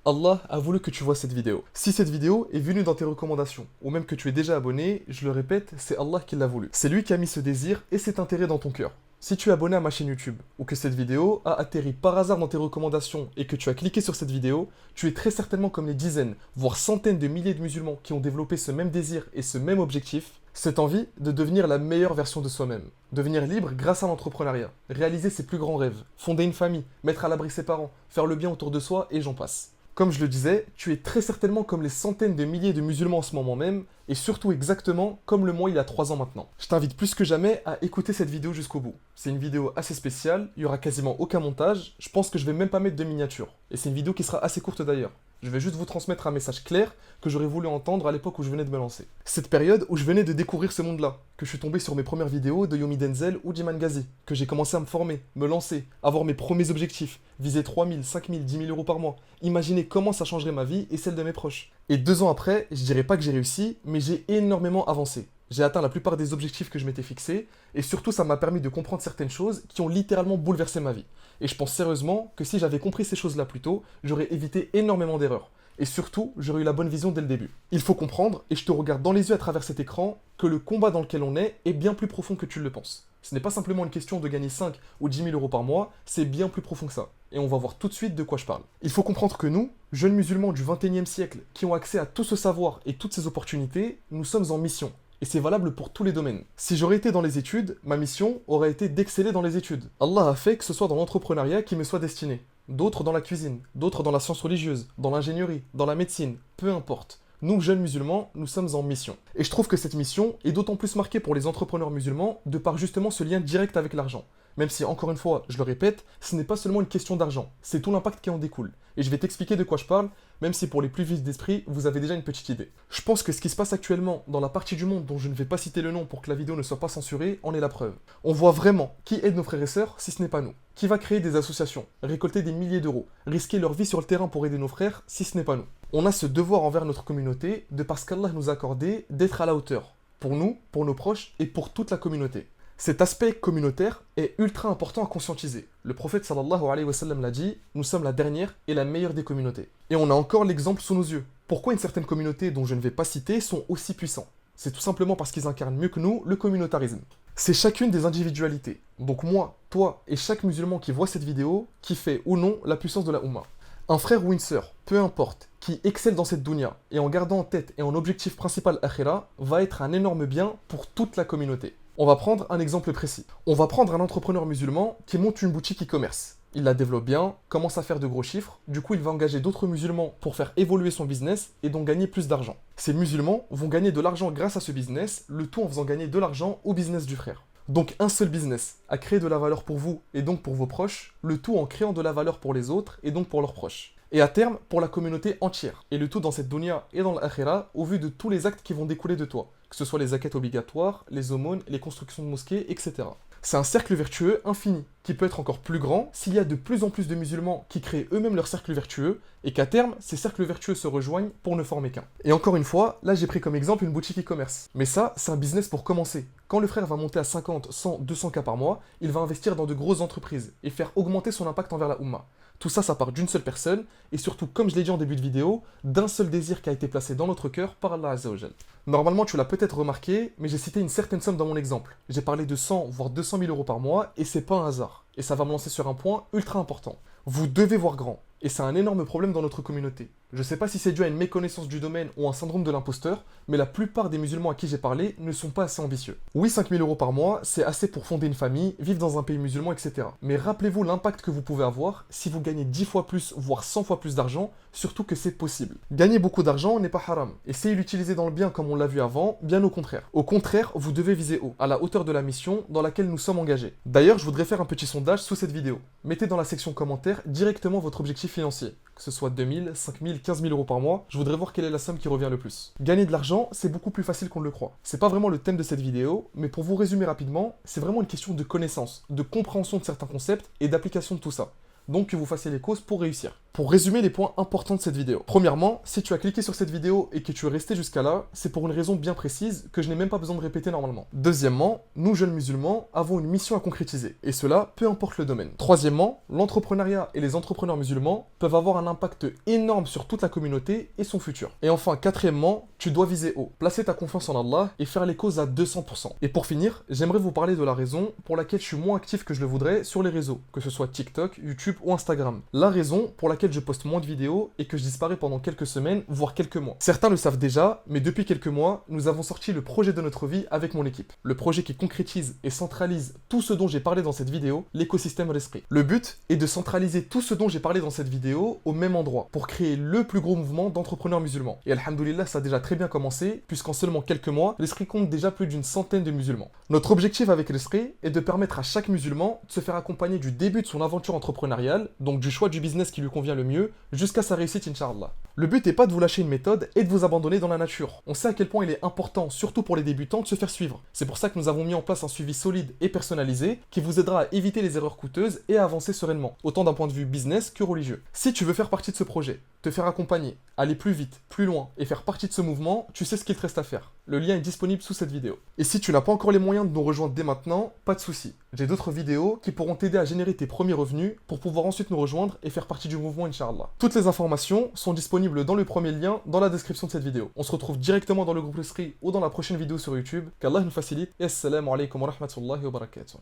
Allah a voulu que tu vois cette vidéo. Si cette vidéo est venue dans tes recommandations, ou même que tu es déjà abonné, je le répète, c'est Allah qui l'a voulu. C'est lui qui a mis ce désir et cet intérêt dans ton cœur. Si tu es abonné à ma chaîne YouTube, ou que cette vidéo a atterri par hasard dans tes recommandations et que tu as cliqué sur cette vidéo, tu es très certainement comme les dizaines, voire centaines de milliers de musulmans qui ont développé ce même désir et ce même objectif, cette envie de devenir la meilleure version de soi-même, devenir libre grâce à l'entrepreneuriat, réaliser ses plus grands rêves, fonder une famille, mettre à l'abri ses parents, faire le bien autour de soi et j'en passe. Comme je le disais, tu es très certainement comme les centaines de milliers de musulmans en ce moment même, et surtout exactement comme le moi il y a 3 ans maintenant. Je t'invite plus que jamais à écouter cette vidéo jusqu'au bout. C'est une vidéo assez spéciale, il y aura quasiment aucun montage, je pense que je vais même pas mettre de miniature. Et c'est une vidéo qui sera assez courte d'ailleurs. Je vais juste vous transmettre un message clair que j'aurais voulu entendre à l'époque où je venais de me lancer. Cette période où je venais de découvrir ce monde-là, que je suis tombé sur mes premières vidéos de Yomi Denzel ou Jiman Ghazi, que j'ai commencé à me former, me lancer, avoir mes premiers objectifs, viser 3000, 5000, 10 000 euros par mois. Imaginez comment ça changerait ma vie et celle de mes proches. Et 2 ans après, je dirais pas que j'ai réussi, mais j'ai énormément avancé. J'ai atteint la plupart des objectifs que je m'étais fixés, et surtout ça m'a permis de comprendre certaines choses qui ont littéralement bouleversé ma vie. Et je pense sérieusement que si j'avais compris ces choses-là plus tôt, j'aurais évité énormément d'erreurs. Et surtout, j'aurais eu la bonne vision dès le début. Il faut comprendre, et je te regarde dans les yeux à travers cet écran, que le combat dans lequel on est bien plus profond que tu le penses. Ce n'est pas simplement une question de gagner 5 ou 10 000 euros par mois, c'est bien plus profond que ça. Et on va voir tout de suite de quoi je parle. Il faut comprendre que nous, jeunes musulmans du 21e siècle, qui ont accès à tout ce savoir et toutes ces opportunités, nous sommes en mission. Et c'est valable pour tous les domaines. Si j'aurais été dans les études, ma mission aurait été d'exceller dans les études. Allah a fait que ce soit dans l'entrepreneuriat qui me soit destiné. D'autres dans la cuisine, d'autres dans la science religieuse, dans l'ingénierie, dans la médecine, peu importe. Nous, jeunes musulmans, nous sommes en mission. Et je trouve que cette mission est d'autant plus marquée pour les entrepreneurs musulmans de par justement ce lien direct avec l'argent. Même si, encore une fois, je le répète, ce n'est pas seulement une question d'argent, c'est tout l'impact qui en découle. Et je vais t'expliquer de quoi je parle, même si pour les plus vifs d'esprit, vous avez déjà une petite idée. Je pense que ce qui se passe actuellement dans la partie du monde dont je ne vais pas citer le nom pour que la vidéo ne soit pas censurée, en est la preuve. On voit vraiment qui aide nos frères et sœurs si ce n'est pas nous. Qui va créer des associations, récolter des milliers d'euros, risquer leur vie sur le terrain pour aider nos frères si ce n'est pas nous. On a ce devoir envers notre communauté de parce qu'Allah nous a accordé d'être à la hauteur. Pour nous, pour nos proches et pour toute la communauté. Cet aspect communautaire est ultra important à conscientiser. Le prophète sallallahu alayhi wa sallam l'a dit, nous sommes la dernière et la meilleure des communautés. Et on a encore l'exemple sous nos yeux. Pourquoi une certaine communauté dont je ne vais pas citer sont aussi puissants? C'est tout simplement parce qu'ils incarnent mieux que nous le communautarisme. C'est chacune des individualités. Donc moi, toi et chaque musulman qui voit cette vidéo, qui fait ou non la puissance de la Oumma. Un frère ou une sœur, peu importe, qui excelle dans cette dunya et en gardant en tête et en objectif principal akhira, va être un énorme bien pour toute la communauté. On va prendre un exemple précis. On va prendre un entrepreneur musulman qui monte une boutique e-commerce. Il la développe bien, commence à faire de gros chiffres, du coup il va engager d'autres musulmans pour faire évoluer son business et donc gagner plus d'argent. Ces musulmans vont gagner de l'argent grâce à ce business, le tout en faisant gagner de l'argent au business du frère. Donc un seul business à créer de la valeur pour vous et donc pour vos proches, le tout en créant de la valeur pour les autres et donc pour leurs proches. Et à terme, pour la communauté entière. Et le tout dans cette dunya et dans l'akhira, au vu de tous les actes qui vont découler de toi. Que ce soit les zakats obligatoires, les aumônes, les constructions de mosquées, etc. C'est un cercle vertueux infini, qui peut être encore plus grand s'il y a de plus en plus de musulmans qui créent eux-mêmes leur cercle vertueux, et qu'à terme, ces cercles vertueux se rejoignent pour ne former qu'un. Et encore une fois, là j'ai pris comme exemple une boutique e-commerce. Mais ça, c'est un business pour commencer. Quand le frère va monter à 50, 100, 200 cas par mois, il va investir dans de grosses entreprises, et faire augmenter son impact envers la Oumma. Tout ça, ça part d'une seule personne, et surtout, comme je l'ai dit en début de vidéo, d'un seul désir qui a été placé dans notre cœur par Allah Azza wa Jal. Normalement, tu l'as peut-être remarqué, mais j'ai cité une certaine somme dans mon exemple. J'ai parlé de 100, voire 200 000 euros par mois, et c'est pas un hasard. Et ça va me lancer sur un point ultra important. Vous devez voir grand. Et c'est un énorme problème dans notre communauté. Je sais pas si c'est dû à une méconnaissance du domaine ou un syndrome de l'imposteur, mais la plupart des musulmans à qui j'ai parlé ne sont pas assez ambitieux. Oui, 5 000 euros par mois, c'est assez pour fonder une famille, vivre dans un pays musulman, etc. Mais rappelez-vous l'impact que vous pouvez avoir si vous gagnez 10 fois plus, voire 100 fois plus d'argent, surtout que c'est possible. Gagner beaucoup d'argent n'est pas haram. Essayez de l'utiliser dans le bien comme on l'a vu avant, bien au contraire. Au contraire, vous devez viser haut, à la hauteur de la mission dans laquelle nous sommes engagés. D'ailleurs, je voudrais faire un petit sondage sous cette vidéo. Mettez dans la section commentaires directement votre objectif financier. Que ce soit 2 000, 5 000, 15 000 euros par mois, je voudrais voir quelle est la somme qui revient le plus. Gagner de l'argent, c'est beaucoup plus facile qu'on ne le croit. C'est pas vraiment le thème de cette vidéo, mais pour vous résumer rapidement, c'est vraiment une question de connaissance, de compréhension de certains concepts et d'application de tout ça. Donc que vous fassiez les causes pour réussir. Pour résumer les points importants de cette vidéo. Premièrement, si tu as cliqué sur cette vidéo et que tu es resté jusqu'à là, c'est pour une raison bien précise que je n'ai même pas besoin de répéter normalement. Deuxièmement, nous jeunes musulmans avons une mission à concrétiser, et cela peu importe le domaine. Troisièmement, l'entrepreneuriat et les entrepreneurs musulmans peuvent avoir un impact énorme sur toute la communauté et son futur. Et enfin, quatrièmement, tu dois viser haut, placer ta confiance en Allah et faire les causes à 200%. Et pour finir, j'aimerais vous parler de la raison pour laquelle je suis moins actif que je le voudrais sur les réseaux, que ce soit TikTok, YouTube ou Instagram. La raison pour laquelle je poste moins de vidéos et que je disparais pendant quelques semaines, voire quelques mois. Certains le savent déjà, mais depuis quelques mois, nous avons sorti le projet de notre vie avec mon équipe. Le projet qui concrétise et centralise tout ce dont j'ai parlé dans cette vidéo, l'écosystème L'Esprit. Le but est de centraliser tout ce dont j'ai parlé dans cette vidéo au même endroit, pour créer le plus gros mouvement d'entrepreneurs musulmans. Et alhamdoulilah, ça a déjà très bien commencé, puisqu'en seulement quelques mois, L'Esprit compte déjà plus d'une centaine de musulmans. Notre objectif avec L'Esprit est de permettre à chaque musulman de se faire accompagner du début de son aventure entrepreneuriale, donc du choix du business qui lui convient le mieux, jusqu'à sa réussite, Inch'Allah. Le but n'est pas de vous lâcher une méthode et de vous abandonner dans la nature. On sait à quel point il est important, surtout pour les débutants, de se faire suivre. C'est pour ça que nous avons mis en place un suivi solide et personnalisé qui vous aidera à éviter les erreurs coûteuses et à avancer sereinement, autant d'un point de vue business que religieux. Si tu veux faire partie de ce projet, te faire accompagner, aller plus vite, plus loin et faire partie de ce mouvement, tu sais ce qu'il te reste à faire. Le lien est disponible sous cette vidéo. Et si tu n'as pas encore les moyens de nous rejoindre dès maintenant, pas de souci. J'ai d'autres vidéos qui pourront t'aider à générer tes premiers revenus pour pouvoir ensuite nous rejoindre et faire partie du mouvement, Inch'Allah. Toutes les informations sont disponibles dans le premier lien dans la description de cette vidéo. On se retrouve directement dans le groupe L'Esprit ou dans la prochaine vidéo sur YouTube. Qu'Allah nous facilite. Et assalamu alaikum wa rahmatullahi wa barakatuh.